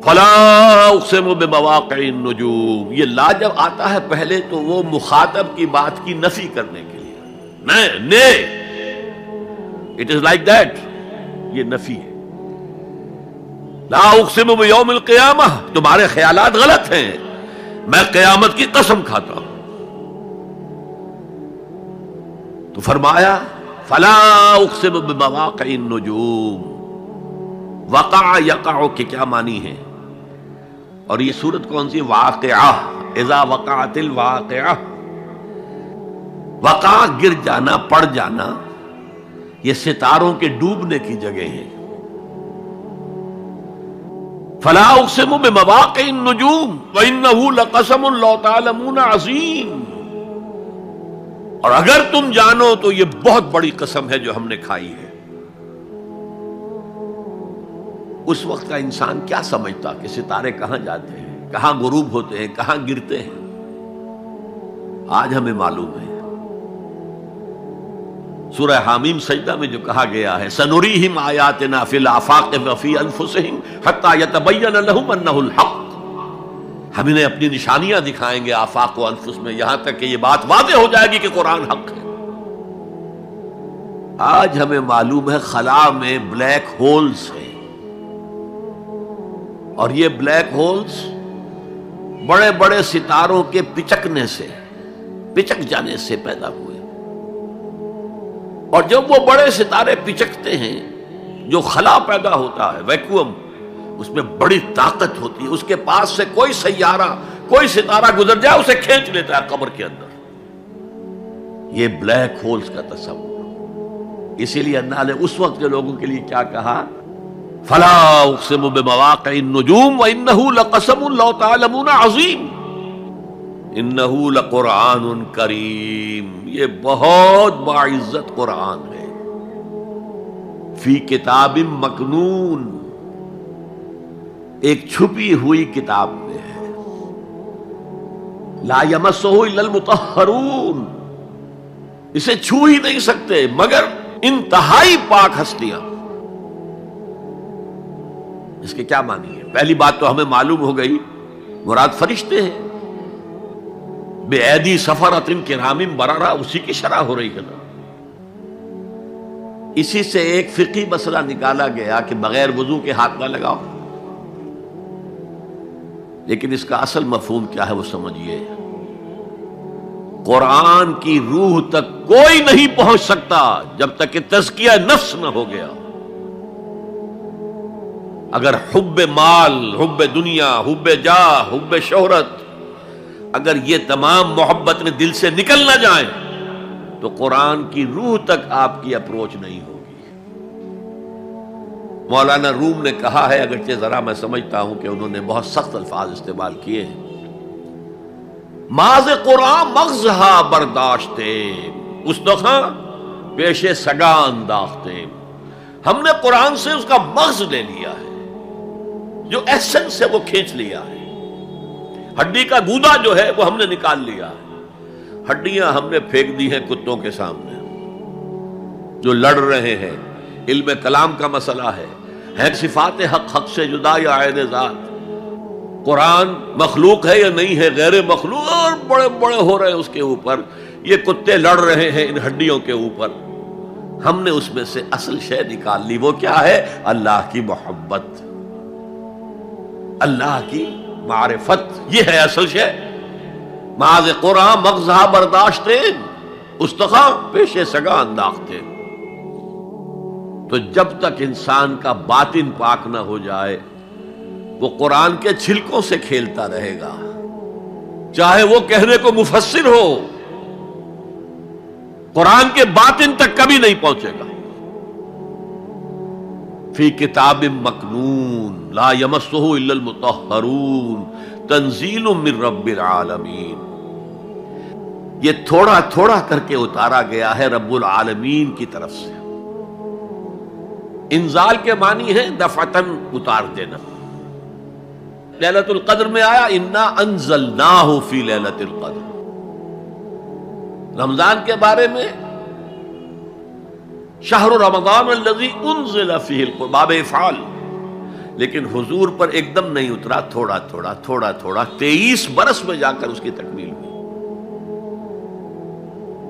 فلا اقسم بمواقع النجوم، یہ لا جب آتا ہے پہلے تو وہ مخاطب کی بات کی نفی کرنے کے لیے، نے اٹ از لائک دیٹ، یہ نفی ہے۔ لا اقسم بیوم القیامہ، تمہارے خیالات غلط ہیں، میں قیامت کی قسم کھاتا ہوں۔ تو فرمایا فلا اقسم بمواقع النجوم، وقع یقع کے کیا معنی ہے؟ اور یہ سورت کون سی؟ واقعہ، اذا وقعت الواقعہ، وقع گر جانا، پڑ جانا، یہ ستاروں کے ڈوبنے کی جگہ ہے۔ فلا اقسم بمواقع النجوم وانہ لقسم لو تعلمون عظیم، اور اگر تم جانو تو یہ بہت بڑی قسم ہے جو ہم نے کھائی ہے۔ اس وقت کا انسان کیا سمجھتا کہ ستارے کہاں جاتے ہیں، کہاں غروب ہوتے ہیں، کہاں گرتے ہیں؟ آج ہمیں معلوم ہے۔ سورہ حامیم سجدہ میں جو کہا گیا ہے سنریہم آیاتنا فی الآفاق وفی انفسہم حتی یتبین لہم انہ الحق، ہم انہیں اپنی نشانیاں دکھائیں گے آفاق و انفس میں، یہاں تک کہ یہ بات واضح ہو جائے گی کہ قرآن حق ہے۔ آج ہمیں معلوم ہے خلا میں بلیک ہولز ہیں، اور یہ بلیک ہولز بڑے بڑے ستاروں کے پچکنے سے، پچک جانے سے پیدا ہوئے، اور جب وہ بڑے ستارے پچکتے ہیں، جو خلا پیدا ہوتا ہے، ویکیوم، اس میں بڑی طاقت ہوتی ہے، اس کے پاس سے کوئی سیارہ، کوئی ستارہ گزر جائے اسے کھینچ لیتا ہے قبر کے اندر۔ یہ بلیک ہولز کا تصور، اسی لیے اللہ نے اس وقت کے لوگوں کے لیے کیا کہا؟ فلا اقسم بمواقع النجوم وانہ لقسم لو تعلمون عظیم، انہ لقرآن کریم، یہ بہت باعزت قرآن ہے، فی کتاب مکنون، ایک چھپی ہوئی کتاب میں ہے، لا یمسہ الا المطہرون، اسے چھو ہی نہیں سکتے مگر انتہائی پاک ہستیاں۔ اس کے کیا معنی ہے؟ پہلی بات تو ہمیں معلوم ہو گئی، مراد فرشتے ہیں، بے ایدی سفرۃ کرام بررہ، اسی کی شرح ہو رہی ہے نا۔ اسی سے ایک فقہی مسئلہ نکالا گیا کہ بغیر وضو کے ہاتھ نہ لگاؤ، لیکن اس کا اصل مفہوم کیا ہے وہ سمجھیے۔ قرآن کی روح تک کوئی نہیں پہنچ سکتا جب تک کہ تزکیہ نفس نہ ہو گیا۔ اگر حب مال، حب دنیا، حب جاہ، حب شہرت، اگر یہ تمام محبت میں دل سے نکل نہ جائیں تو قرآن کی روح تک آپ کی اپروچ نہیں ہوگی۔ مولانا روم نے کہا ہے، اگرچہ ذرا میں سمجھتا ہوں کہ انہوں نے بہت سخت الفاظ استعمال کیے ہیں، ماز قرآن مغزہا برداشتے استخاں پیش سگا انداختے، ہم نے قرآن سے اس کا مغز لے لیا ہے، جو ایسنس ہے وہ کھینچ لیا ہے، ہڈی کا گودا جو ہے وہ ہم نے نکال لیا ہے، ہڈیاں ہم نے پھینک دی ہیں کتوں کے سامنے جو لڑ رہے ہیں۔ علم کلام کا مسئلہ ہے صفات حق حق سے جدا یا عین ذات، قرآن مخلوق ہے یا نہیں ہے، غیر مخلوق، اور بڑے بڑے ہو رہے ہیں اس کے اوپر، یہ کتے لڑ رہے ہیں ان ہڈیوں کے اوپر۔ ہم نے اس میں سے اصل شے نکال لی، وہ کیا ہے؟ اللہ کی محبت، اللہ کی معرفت، یہ ہے اصل شے۔ ماذ قرآن مغزہ برداشتے استخاں پیش سگا انداختے۔ تو جب تک انسان کا باطن پاک نہ ہو جائے وہ قرآن کے چھلکوں سے کھیلتا رہے گا، چاہے وہ کہنے کو مفسر ہو، قرآن کے باطن تک کبھی نہیں پہنچے گا۔ فی کتاب مکنون لا یمسہ الا المطہرون تنزیل من رب العالمین، یہ تھوڑا تھوڑا کر کے اتارا گیا ہے رب العالمین کی طرف سے۔ انزال کے معنی ہے دفعتاً اتار دینا۔ لیلۃ القدر میں آیا انا انزلناہ فی لیلۃ القدر، رمضان کے بارے میں شہر رمضان الذی انزل فیہ القرآن، باب افعال، لیکن حضور پر ایک دم نہیں اترا، تھوڑا تھوڑا تھوڑا تھوڑا 23 برس میں جا کر اس کی تکمیل ہوئی۔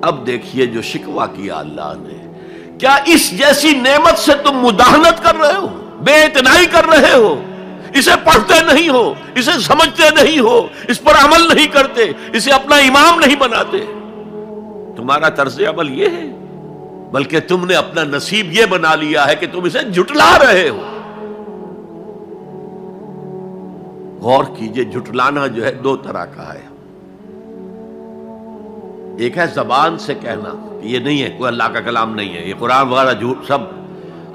اب دیکھیے جو شکوہ کیا اللہ نے، کیا اس جیسی نعمت سے تم مداہنت کر رہے ہو، بے اعتنائی کر رہے ہو، اسے پڑھتے نہیں ہو، اسے سمجھتے نہیں ہو، اس پر عمل نہیں کرتے، اسے اپنا امام نہیں بناتے؟ تمہارا طرز عمل یہ ہے، بلکہ تم نے اپنا نصیب یہ بنا لیا ہے کہ تم اسے جھٹلا رہے ہو۔ غور کیجئے، جھٹلانا جو ہے دو طرح کا ہے۔ ایک ہے زبان سے کہنا کہ یہ نہیں ہے، کوئی اللہ کا کلام نہیں ہے، یہ قرآن وغیرہ جھوٹ، سب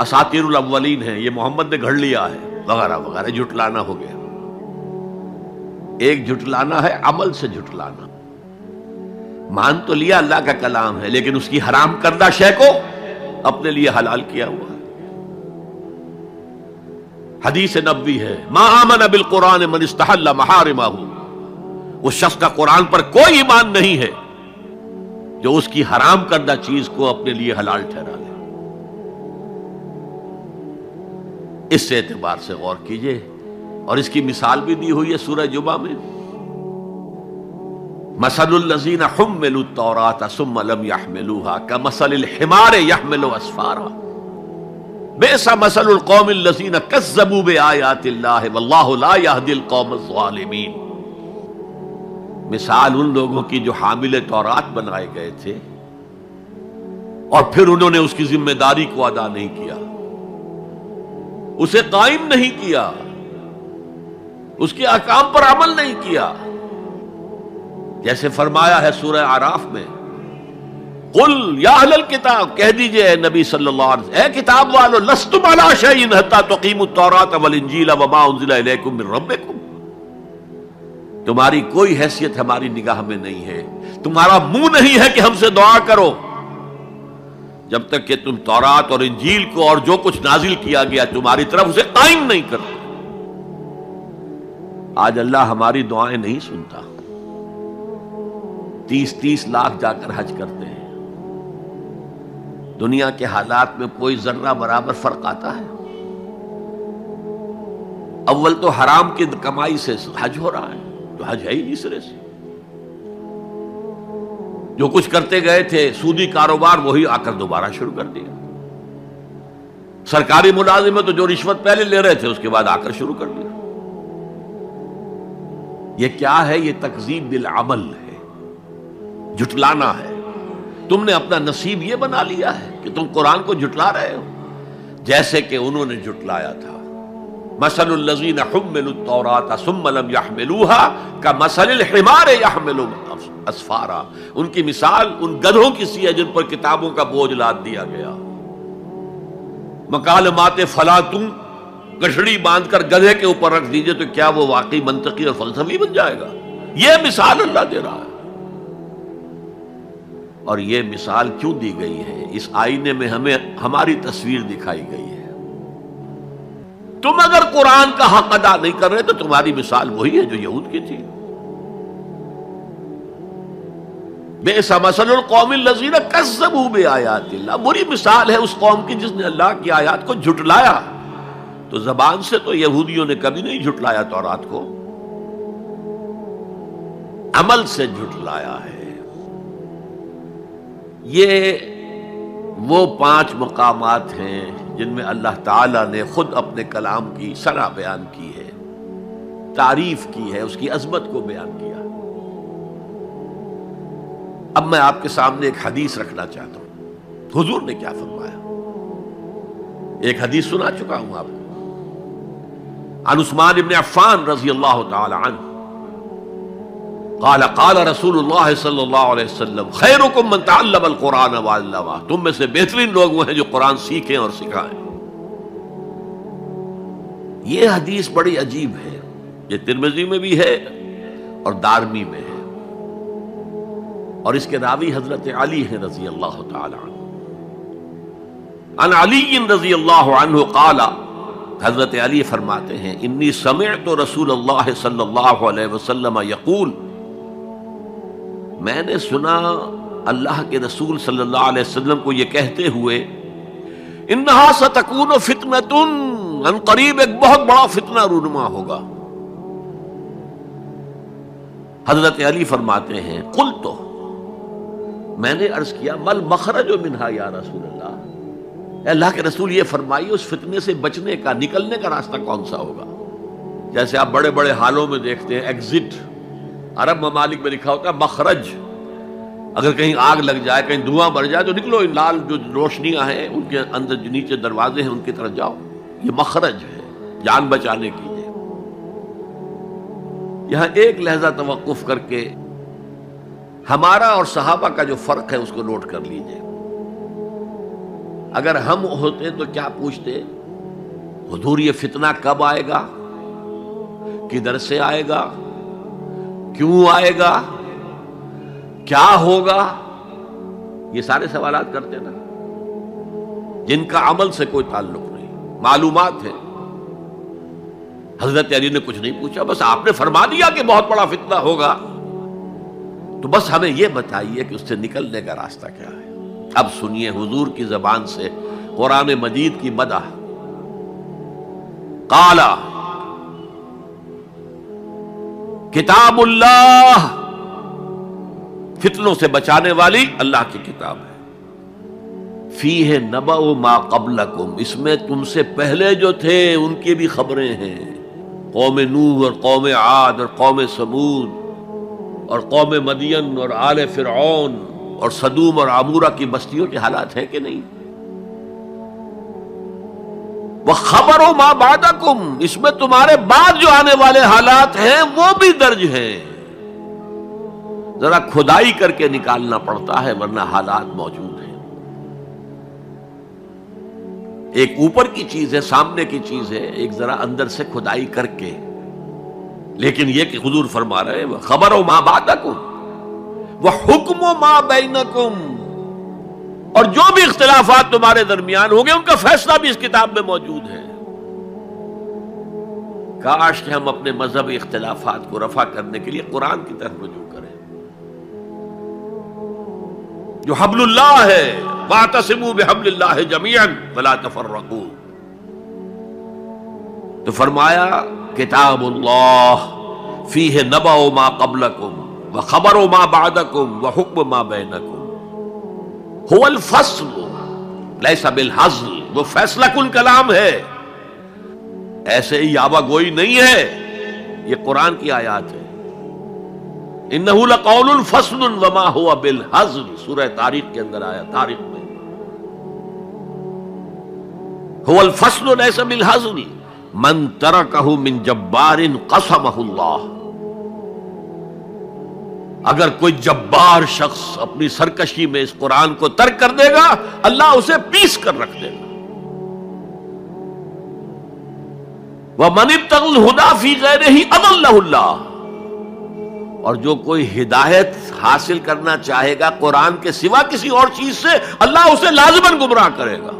اساطیر الاولین ہے، یہ محمد نے گھڑ لیا ہے وغیرہ وغیرہ، جھٹلانا ہو گیا۔ ایک جھٹلانا ہے عمل سے جھٹلانا، مان تو لیا اللہ کا کلام ہے لیکن اس کی حرام کردہ شے کو اپنے لیے حلال کیا ہوا ہے۔ حدیث نبوی ہے، ما آمن بالقرآن من استحل محارمہ، اس شخص کا قرآن پر کوئی ایمان نہیں ہے جو اس کی حرام کردہ چیز کو اپنے لیے حلال ٹھہرا لے۔ اس اعتبار سے غور کیجئے، اور اس کی مثال بھی دی ہوئی ہے سورہ جمعہ میں، مثل الذین حملوا التوراۃ ثم لم يحملوها كمثل الحمار يحمل اسفارا بئس مثل القوم الذین کذبوا بآیات اللہ واللہ لا يهدی القوم الظالمین۔ مثال ان لوگوں کی جو حامل تورات بنائے گئے تھے اور پھر انہوں نے اس کی ذمہ داری کو ادا نہیں کیا، اسے قائم نہیں کیا، اس کے احکام پر عمل نہیں کیا۔ جیسے فرمایا ہے سورہ اعراف میں، قل یا اہل الکتاب، کہہ دیجئے اے نبی صلی اللہ علیہ وسلم، اے کتاب والو، لستم علی شیء حتی تقیموا التوراۃ والانجیل وما انزل الیکم من ربکم، تمہاری کوئی حیثیت ہماری نگاہ میں نہیں ہے، تمہارا منہ نہیں ہے کہ ہم سے دعا کرو جب تک کہ تم تورات اور انجیل کو اور جو کچھ نازل کیا گیا تمہاری طرف اسے قائم نہیں کرتے۔ آج اللہ ہماری دعائیں نہیں سنتا، 30 لاکھ جا کر حج کرتے ہیں، دنیا کے حالات میں کوئی ذرہ برابر فرق آتا ہے؟ اول تو حرام کی کمائی سے حج ہو رہا ہے، تو حج ہے ہی نہیں سرے سے۔ جو کچھ کرتے گئے تھے سودی کاروبار وہی آ کر دوبارہ شروع کر دیا، سرکاری ملازم تو جو رشوت پہلے لے رہے تھے اس کے بعد آ کر شروع کر دیا۔ یہ کیا ہے؟ یہ تکذیب بالعمل ہے، جھٹلانا ہے۔ تم نے اپنا نصیب یہ بنا لیا ہے کہ تم قرآن کو جھٹلا رہے ہو، جیسے کہ انہوں نے جھٹلایا تھا۔ مثل الذین حملوا التوراۃ ثم لم يحملوها كمثل الحمار يحمل اسفارا، ان کی مثال ان گدھوں کی سی ہے جن پر کتابوں کا بوجھ لاد دیا گیا۔ مکالمات فلاں تم گٹھڑی باندھ کر گدھے کے اوپر رکھ دیجئے تو کیا وہ واقعی منطقی اور فلسفی بن جائے گا؟ یہ مثال اللہ دے رہا ہے۔ اور یہ مثال کیوں دی گئی ہے؟ اس آئینے میں ہمیں ہماری تصویر دکھائی گئی ہے۔ تم اگر قرآن کا حق ادا نہیں کر رہے تو تمہاری مثال وہی ہے جو یہود کی تھی۔ بئس مثل القوم الذین کذبوا بآیات اللہ، بری مثال ہے اس قوم کی جس نے اللہ کی آیات کو جھٹلایا۔ تو زبان سے تو یہودیوں نے کبھی نہیں جھٹلایا تورات کو، عمل سے جھٹلایا ہے۔ یہ وہ 5 مقامات ہیں جن میں اللہ تعالیٰ نے خود اپنے کلام کی ثنا بیان کی ہے، تعریف کی ہے، اس کی عظمت کو بیان کیا۔ اب میں آپ کے سامنے ایک حدیث رکھنا چاہتا ہوں، حضور نے کیا فرمایا۔ ایک حدیث سنا چکا ہوں آپ کو، عن عثمان بن عفان رضی اللہ تعالی عنہ قال قال رسول اللہ صلی اللہ علیہ وسلم خیرکم من تعلم القرآن وعلمہ، تم میں سے بہترین لوگ وہ ہیں جو قرآن سیکھیں اور سکھائیں۔ یہ حدیث بڑی عجیب ہے، یہ ترمذی میں بھی ہے اور دارمی میں ہے، اور اس کے راوی حضرت علی ہیں رضی اللہ تعالی عنہ۔ عن علی رضی اللہ عنہ قال، حضرت علی فرماتے ہیں انی سمعت رسول اللہ صلی اللہ علیہ وسلم یقول، میں نے سنا اللہ کے رسول صلی اللہ علیہ وسلم کو یہ کہتے ہوئے، انہا ستکون فتنۃ، ان قریب ایک بہت بڑا فتنہ رونما ہوگا۔ حضرت علی فرماتے ہیں قلت، میں نے عرض کیا مل مخرج منہا یا رسول اللہ، اے اللہ کے رسول یہ فرمائیے اس فتنے سے بچنے کا، نکلنے کا راستہ کون سا ہوگا؟ جیسے آپ بڑے بڑے حالوں میں دیکھتے ہیں ایگزٹ، عرب ممالک میں لکھا ہوتا ہے مخرج، اگر کہیں آگ لگ جائے، کہیں دھواں بڑھ جائے تو نکلو، لال جو روشنیاں ہیں ان کے اندر جو نیچے دروازے ہیں ان کی طرف جاؤ، یہ مخرج ہے جان بچانے کی۔ یہاں ایک لحظہ توقف کر کے ہمارا اور صحابہ کا جو فرق ہے اس کو نوٹ کر لیجئے۔ اگر ہم ہوتے تو کیا پوچھتے؟ حضور یہ فتنہ کب آئے گا، کدھر سے آئے گا، کیوں آئے گا، کیا ہوگا؟ یہ سارے سوالات کرتے نا، جن کا عمل سے کوئی تعلق نہیں، معلومات ہے۔ حضرت علی نے کچھ نہیں پوچھا، بس آپ نے فرما دیا کہ بہت بڑا فتنہ ہوگا، تو بس ہمیں یہ بتائیے کہ اس سے نکلنے کا راستہ کیا ہے۔ اب سنیے حضور کی زبان سے قرآن مجید کی مدح۔ قال کتاب اللہ، فتنوں سے بچانے والی اللہ کی کتاب ہے۔ فیہ نبأ ما قبلکم، اس میں تم سے پہلے جو تھے ان کی بھی خبریں ہیں، قوم نوح اور قوم عاد اور قوم سمود اور قوم مدین اور آل فرعون اور سدوم اور عمورہ کی بستیوں کے حالات ہیں کہ نہیں؟ وَخَبَرُ مَا بَعْدَكُمْ، اس میں تمہارے بعد جو آنے والے حالات ہیں وہ بھی درج ہیں، ذرا کھدائی کر کے نکالنا پڑتا ہے ورنہ حالات موجود ہیں۔ ایک اوپر کی چیز ہے، سامنے کی چیز ہے، ایک ذرا اندر سے کھدائی کر کے، لیکن یہ کہ حضور فرما رہے ہیں خبرو ما بعدکم وحکم ما بینکم، اور جو بھی اختلافات تمہارے درمیان ہوں گے ان کا فیصلہ بھی اس کتاب میں موجود ہے۔ کاش کہ ہم اپنے مذہبی اختلافات کو رفع کرنے کے لیے قرآن کی طرف رجوع کریں، جو حبل اللہ ہے، واعتصموا بحبل اللہ جميعا ولا تفرقوا۔ تو فرمایا کتاب اللہ فیہ نبأ ما قبلکم وخبر ما بعدکم وحکم ما بینکم، هو الفصل لیس بالحزل، وہ فیصلہ کن کلام ہے، ایسے ہی یابہ گوئی نہیں ہے، یہ قرآن کی آیات ہے۔ انہ لقول فصل وما هو بالحزل، سورہ تاریخ کے اندر آیا، تاریخ میں هو الفصل لیس بالحزل من ترکہ من جبار قسمہ اللہ، اگر کوئی جبار شخص اپنی سرکشی میں اس قرآن کو ترک کر دے گا اللہ اسے پیس کر رکھ دے گا۔ وَمَنِ ابْتَغَى الْهُدَى فِي غَيْرِهِ أَضَلَّهُ اللَّهُ، اور جو کوئی ہدایت حاصل کرنا چاہے گا قرآن کے سوا کسی اور چیز سے، اللہ اسے لازماً گمراہ کرے گا۔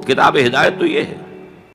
کتاب ہدایت تو یہ ہے۔